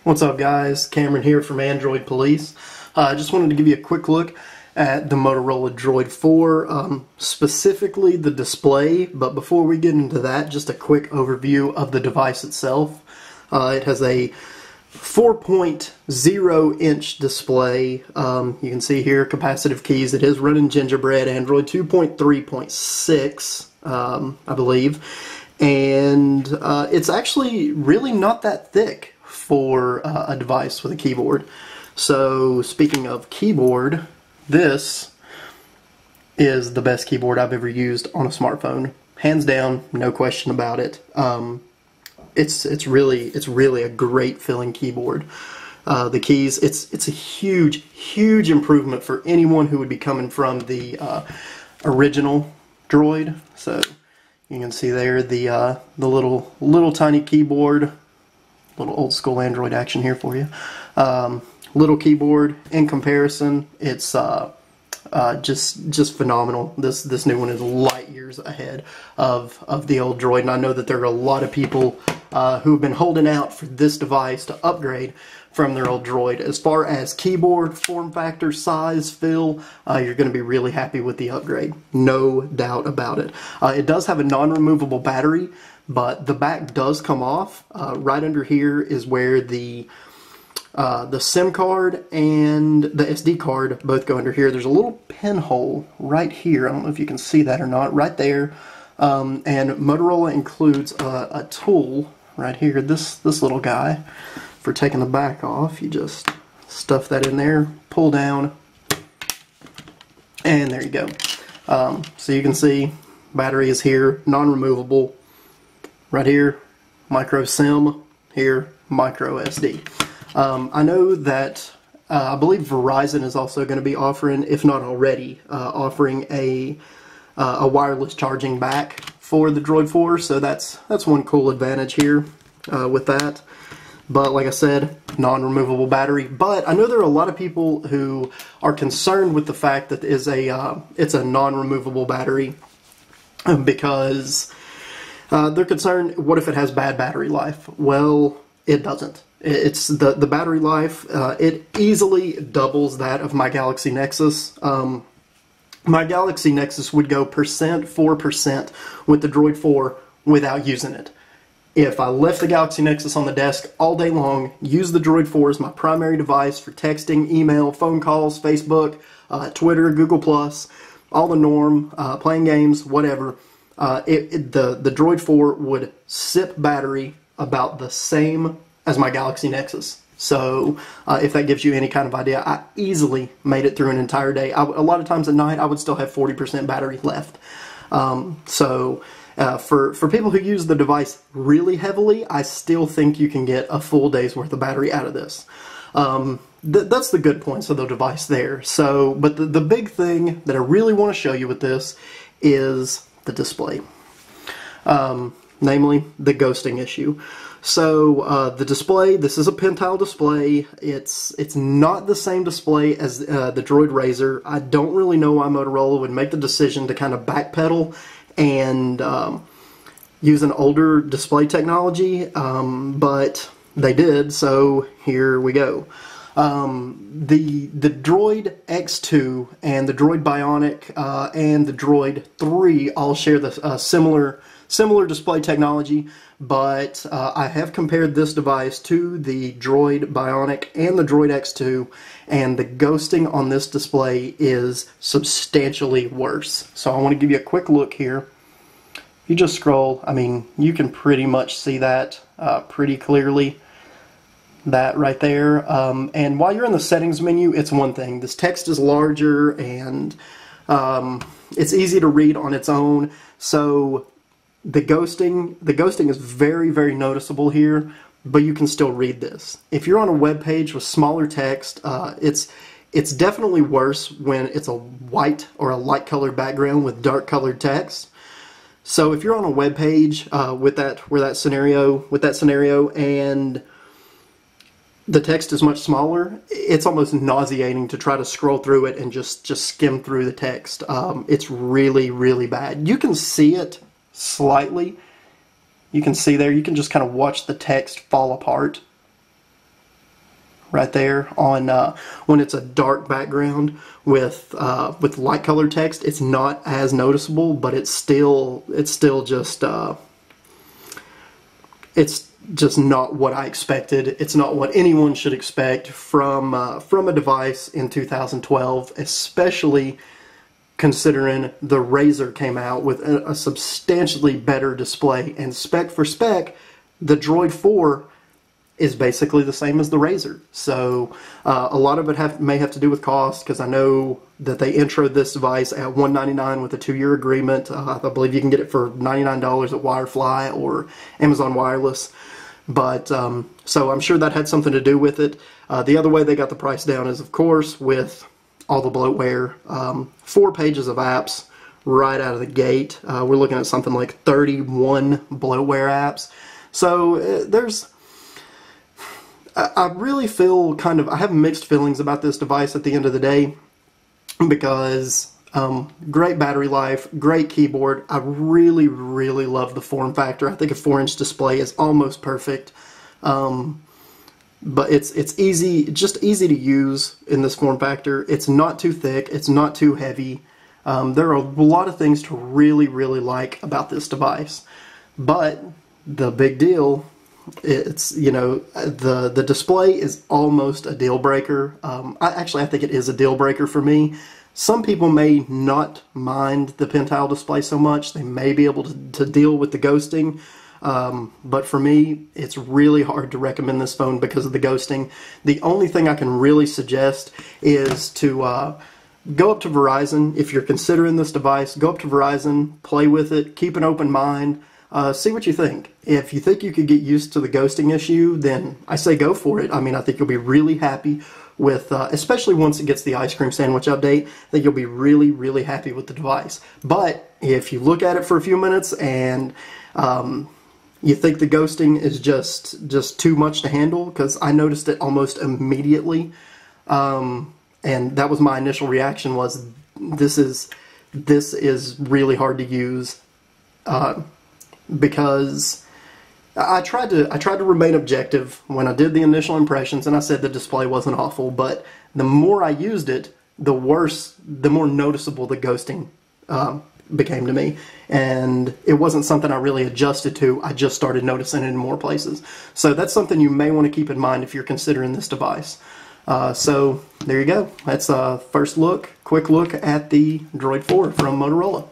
What's up, guys? Cameron here from Android Police. I just wanted to give you a quick look at the Motorola Droid 4, specifically the display, but before we get into that, just a quick overview of the device itself. It has a 4.0-inch display. You can see here capacitive keys. It is running Gingerbread Android 2.3.6, I believe, and it's actually really not that thick for a device with a keyboard. So speaking of keyboard, this is the best keyboard I've ever used on a smartphone, hands down, no question about it. It's really a great feeling keyboard. The keys, it's a huge improvement for anyone who would be coming from the original Droid. So you can see there the little tiny keyboard. Little old school Android action here for you. Little keyboard. In comparison, it's just phenomenal. This new one is light years ahead of the old Droid, and I know that there are a lot of people who have been holding out for this device to upgrade from their old Droid. As far as keyboard, form factor, size, feel, you're going to be really happy with the upgrade. No doubt about it. It does have a non-removable battery, but the back does come off. Right under here is where the SIM card and the SD card both go under here. There's a little pinhole right here. I don't know if you can see that or not. Right there. And Motorola includes a tool right here. This little guy for taking the back off. You just stuff that in there, pull down, and there you go. So you can see battery is here, non-removable. Right here, micro SIM, here, micro SD. I know that I believe Verizon is also going to be offering, if not already, offering a wireless charging back for the Droid 4, so that's one cool advantage here with that. But like I said, non-removable battery. But I know there are a lot of people who are concerned with the fact that it's a non-removable battery because they're concerned, what if it has bad battery life? Well, it doesn't. It's the battery life, it easily doubles that of my Galaxy Nexus. My Galaxy Nexus would go 4% with the Droid 4 without using it. If I left the Galaxy Nexus on the desk all day long, use the Droid 4 as my primary device for texting, email, phone calls, Facebook, Twitter, Google+, all the norm, playing games, whatever, the Droid 4 would sip battery about the same as my Galaxy Nexus. So if that gives you any kind of idea, I easily made it through an entire day. A lot of times at night, I would still have 40% battery left. For people who use the device really heavily, I still think you can get a full day's worth of battery out of this. That's the good points of the device there. So, but the big thing that I really want to show you with this is the display. Namely, the ghosting issue. So the display, this is a pen-tile display. It's not the same display as the Droid Razr. I don't really know why Motorola would make the decision to kind of backpedal and use an older display technology, but they did, so here we go. The Droid X2 and the Droid Bionic and the Droid 3 all share the similar display technology, but I have compared this device to the Droid Bionic and the Droid X2, and the ghosting on this display is substantially worse. So I want to give you a quick look here. If you just scroll, I mean, you can pretty much see that pretty clearly. That right there. And while you're in the settings menu, it's one thing. This text is larger and it's easy to read on its own. So the ghosting is very noticeable here, but you can still read this. If you're on a web page with smaller text, it's definitely worse when it's a white or a light colored background with dark colored text. So if you're on a web page with that scenario and the text is much smaller, it's almost nauseating to try to scroll through it and just skim through the text. It's really bad. You can see it slightly. You can see there, you can just kind of watch the text fall apart. right there on when it's a dark background with light colored text. It's not as noticeable, but it's still just it's just not what I expected. It's not what anyone should expect from a device in 2012, especially considering the Razer came out with a substantially better display. And spec for spec, the Droid 4 is basically the same as the Razer. So a lot of it may have to do with cost, because I know that they introed this device at $199 with a 2-year agreement. I believe you can get it for $99 at Wirefly or Amazon Wireless. But so I'm sure that had something to do with it. The other way they got the price down is, of course, with all the bloatware. 4 pages of apps right out of the gate. We're looking at something like 31 bloatware apps. So I really feel I have mixed feelings about this device at the end of the day, because great battery life, great keyboard. I really, really love the form factor. I think a 4-inch display is almost perfect. But it's just easy to use in this form factor. It's not too thick, it's not too heavy. There are a lot of things to really, really like about this device. But the big deal, it's, you know, the display is almost a deal breaker. I think it is a deal breaker for me. Some people may not mind the pen-tile display so much. They may be able to deal with the ghosting. But for me, it's really hard to recommend this phone because of the ghosting. The only thing I can really suggest is to go up to Verizon. If you're considering this device, go up to Verizon, play with it, keep an open mind, see what you think. If you think you could get used to the ghosting issue, then I say go for it. I mean, I think you'll be really happy with, especially once it gets the ice cream sandwich update, I think you'll be really, really happy with the device. But if you look at it for a few minutes and you think the ghosting is just too much to handle, because I noticed it almost immediately, and that was my initial reaction, was this is really hard to use, because I tried to remain objective when I did the initial impressions, and I said the display wasn't awful, but the more I used it, the more noticeable the ghosting became to me, and it wasn't something I really adjusted to. I just started noticing it in more places. So that's something you may want to keep in mind if you're considering this device. So there you go. That's a quick look at the Droid 4 from Motorola.